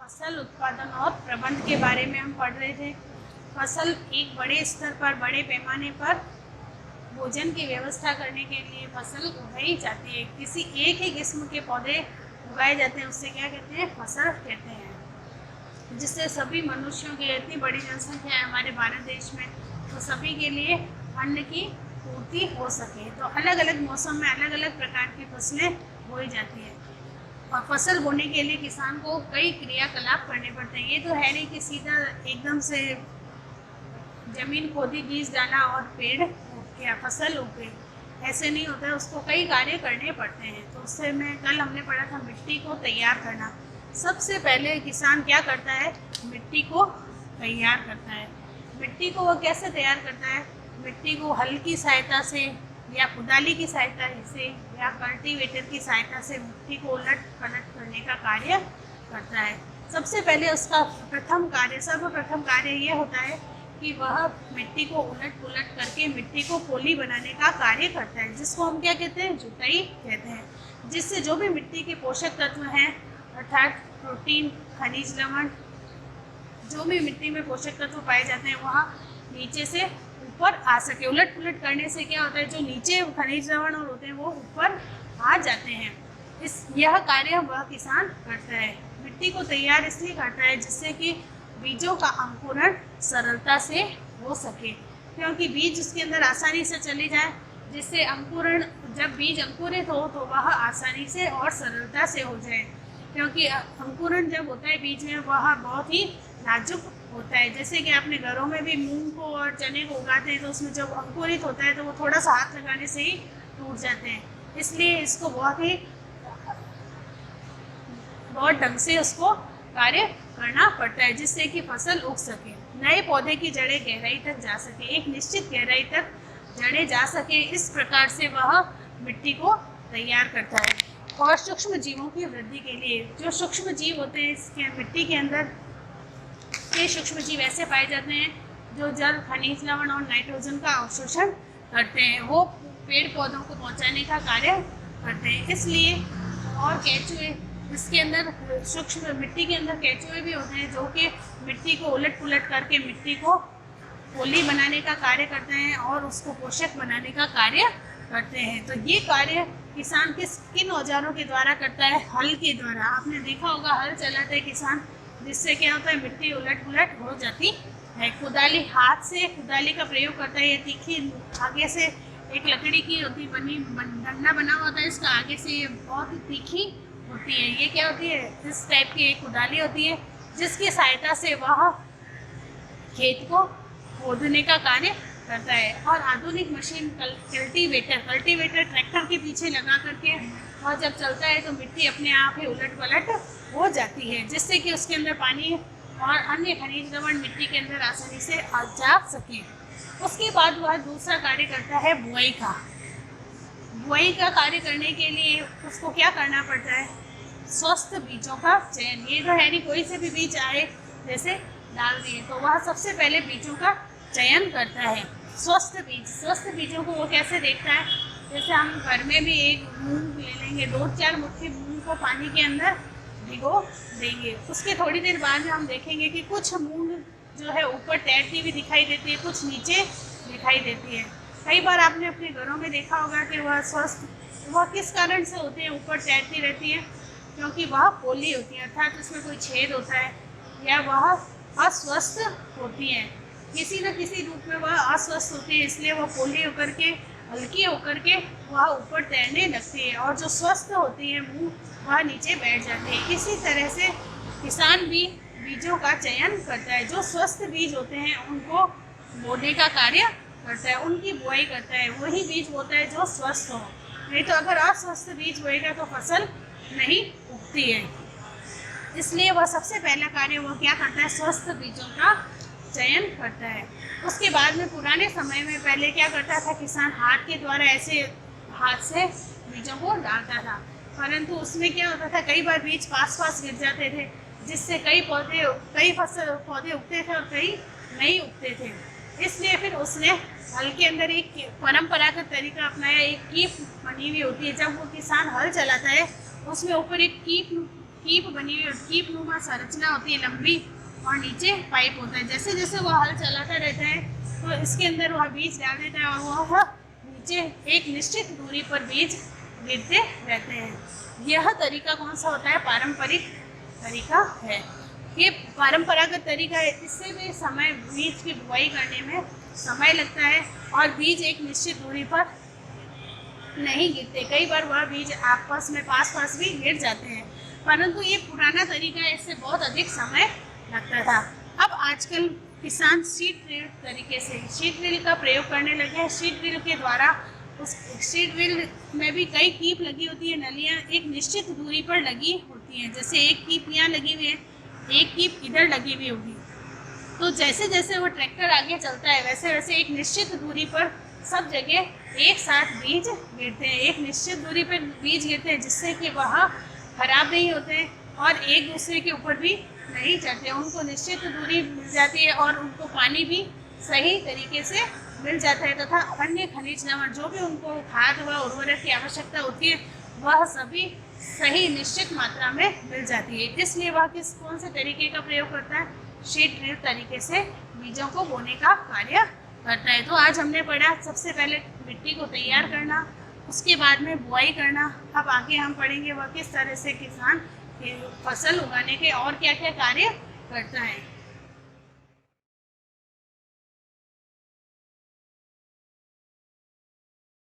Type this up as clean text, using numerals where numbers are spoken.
फसल उत्पादन और प्रबंध के बारे में हम पढ़ रहे थे। फसल एक बड़े स्तर पर, बड़े पैमाने पर भोजन की व्यवस्था करने के लिए फसल उगाई जाती है। किसी एक ही किस्म के पौधे उगाए जाते हैं, उससे क्या कहते हैं? फसल कहते हैं। जिससे सभी मनुष्यों की, इतनी बड़ी जनसंख्या है हमारे भारत देश में, तो सभी के लिए अन्न की पूर्ति हो सके। तो अलग अलग मौसम में अलग अलग प्रकार की फसलें बोई जाती है और फसल बोने के लिए किसान को कई क्रियाकलाप करने पड़ते हैं। ये तो है नहीं कि सीधा एकदम से जमीन खोदी, बीज डाला और पेड़ उग गया, फसल उग गई, ऐसे नहीं होता है। उसको कई कार्य करने पड़ते हैं। तो उससे में कल हमने पढ़ा था मिट्टी को तैयार करना। सबसे पहले किसान क्या करता है? मिट्टी को तैयार करता है। मिट्टी को वो कैसे तैयार करता है? मिट्टी को हल की सहायता से या कुदाली की सहायता से या कल्टीवेटर की सहायता से मिट्टी को उलट पलट करने का कार्य करता है। सबसे पहले उसका सर्वप्रथम कार्य ये होता है कि वह मिट्टी को उलट पुलट करके मिट्टी को पोली बनाने का कार्य करता है, जिसको हम क्या कहते हैं? जुताई कहते हैं। जिससे जो भी मिट्टी के पोषक तत्व हैं, अर्थात प्रोटीन, खनिज लवण, जो भी मिट्टी में पोषक तत्व पाए जाते हैं, वह नीचे से ऊपर आ सके। उलट पुलट करने से क्या होता है? जो नीचे खनिज लवण और होते हैं वो ऊपर आ जाते हैं। यह कार्य वह किसान करता है। मिट्टी को तैयार इसलिए करता है जिससे कि बीजों का अंकुरण सरलता से हो सके, क्योंकि बीज उसके अंदर आसानी से चले जाए, जिससे अंकुरण, जब बीज अंकुरित हो तो वह आसानी से और सरलता से हो जाए। क्योंकि अंकुरण जब होता है बीज में, वह बहुत ही नाजुक होता है। जैसे कि आपने घरों में भी मूंग को और चने को उगाते हैं, तो उसमें जब अंकुरित होता है तो वो थोड़ा सा हाथ लगाने से ही टूट जाते हैं। इसलिए इसको बहुत ढंग से उसको कार्य करना पड़ता है, जिससे कि फसल उग सके, नए पौधे की जड़ें गहराई तक जा सके, एक निश्चित गहराई तक जड़ें जा सके। इस प्रकार से वह मिट्टी को तैयार करता है। और सूक्ष्म जीवों की वृद्धि के लिए, जो सूक्ष्म जीव होते हैं इसके मिट्टी के अंदर, ये सूक्ष्म जीव ऐसे पाए जाते हैं जो जल, खनिज लवण और नाइट्रोजन का अवशोषण करते हैं, वो पेड़ पौधों को पहुंचाने का कार्य करते हैं। इसलिए, और केंचुए, इसके अंदर सूक्ष्म मिट्टी के अंदर केंचुए भी होते हैं, जो कि मिट्टी को उलट पुलट करके मिट्टी को पोली बनाने का कार्य करते हैं और उसको पोषक बनाने का कार्य करते हैं। तो ये कार्य किसान किन औजारों के द्वारा करता है? हल के द्वारा। आपने देखा होगा हल चलाते हैं किसान, जिससे क्या होता है? मिट्टी उलट पुलट हो जाती है। कुदाली, हाथ से कुदाली का प्रयोग करता है। ये तीखी, आगे से एक लकड़ी की होती बनी डंडा बना हुआ होता है, इसका आगे से ये बहुत ही तीखी होती है। ये क्या होती है? इस टाइप की एक कुदाली होती है, जिसकी सहायता से वह खेत को खोदने का कार्य करता है। और आधुनिक मशीन कल्टीवेटर ट्रैक्टर के पीछे लगा करके, और जब चलता है तो मिट्टी अपने आप ही उलट पलट हो जाती है, जिससे कि उसके अंदर पानी और अन्य खनिज लवण मिट्टी के अंदर आसानी से आ जा सके। उसके बाद वह दूसरा कार्य करता है बुआई का। बुआई का कार्य करने के लिए उसको क्या करना पड़ता है? स्वस्थ बीजों का चयन। ये तो है नहीं कोई से भी बीज आए जैसे डाल दिए, तो वह सबसे पहले बीजों का चयन करता है। स्वस्थ बीजों को वो कैसे देखता है? जैसे हम घर में भी एक मूंग ले लेंगे, 2-4 मुट्ठी मूंग को पानी के अंदर भिगो देंगे। उसके थोड़ी देर बाद हम देखेंगे कि कुछ मूंग जो है ऊपर तैरती हुई दिखाई देती है, कुछ नीचे दिखाई देती है। कई बार आपने अपने घरों में देखा होगा कि वह किस कारण से होती है, ऊपर तैरती रहती है? क्योंकि वह पोली होती है, अर्थात उसमें कोई छेद होता है, या वह अस्वस्थ होती है, किसी न किसी रूप में वह अस्वस्थ होती है, इसलिए वह पोली होकर के, हल्की होकर के वह ऊपर तैरने लगती है, और जो स्वस्थ होती है मूंग, वह नीचे बैठ जाती है। इसी तरह से किसान भी बीजों का चयन करता है। जो स्वस्थ बीज होते हैं उनको बोने का कार्य करता है, उनकी बुआई करता है। वही बीज बोता है जो स्वस्थ हो, नहीं तो अगर अस्वस्थ बीज बोएगा तो फसल नहीं उगती है। इसलिए वह सबसे पहला कार्य वो क्या करता है? स्वस्थ बीजों का चयन करता है। उसके बाद में पुराने समय में पहले क्या करता था? किसान हाथ के द्वारा ऐसे हाथ से बीजों को डालता था, परंतु उसमें क्या होता था? कई बार बीज पास गिर जाते थे, जिससे कई पौधे उगते थे और कई नहीं उगते थे। इसलिए फिर उसने हल के अंदर एक परंपरागत तरीका अपनाया। एक कीप बनी हुई होती है, जब वो किसान हल चलाता है उसमें ऊपर एक कीप कीप बनी हुई, कीप नुमा संरचना होती है लंबी, और नीचे पाइप होता है। जैसे जैसे वह हल चलाता रहता है तो इसके अंदर वह बीज डाल देता है और वह नीचे एक निश्चित दूरी पर बीज गिरते रहते हैं। यह तरीका कौन सा होता है? पारंपरिक तरीका है। ये परंपरागत तरीका है, इससे भी समय, बीज की बुआई करने में समय लगता है और बीज एक निश्चित दूरी पर नहीं गिरते। कई बार वह बीज आपस में पास भी गिर जाते हैं, परंतु ये पुराना तरीका है, इससे बहुत अधिक समय लगता था। अब आजकल किसान सीड ड्रिल तरीके से सीड ड्रिल का प्रयोग करने लगे हैं। सीड ड्रिल के द्वारा उस सीड ड्रिल में भी कई कीप लगी होती है, नलियाँ एक निश्चित दूरी पर लगी होती हैं। जैसे एक कीप यहाँ लगी हुई है, एक कीप इधर लगी हुई होगी, तो जैसे जैसे वो ट्रैक्टर आगे चलता है वैसे वैसे एक निश्चित दूरी पर सब जगह एक साथ बीज गिरते हैं। एक निश्चित दूरी पर बीज गिरते हैं जिससे कि वह खराब नहीं होते और एक दूसरे के ऊपर भी नहीं चढ़ते। उनको निश्चित दूरी मिल जाती है और उनको पानी भी सही तरीके से मिल जाता है तथा अन्य खनिज लवण जो भी उनको खाद व उर्वरक की आवश्यकता होती है वह सभी सही निश्चित मात्रा में मिल जाती है। इसलिए वह कौन से तरीके का प्रयोग करता है? सीड ड्रिल तरीके से बीजों को बोने का कार्य करता है। तो आज हमने पढ़ा सबसे पहले मिट्टी को तैयार करना, उसके बाद में बुआई करना। अब आगे हम पढ़ेंगे वह किस तरह से किसान फसल उगाने के और क्या क्या कार्य करता है।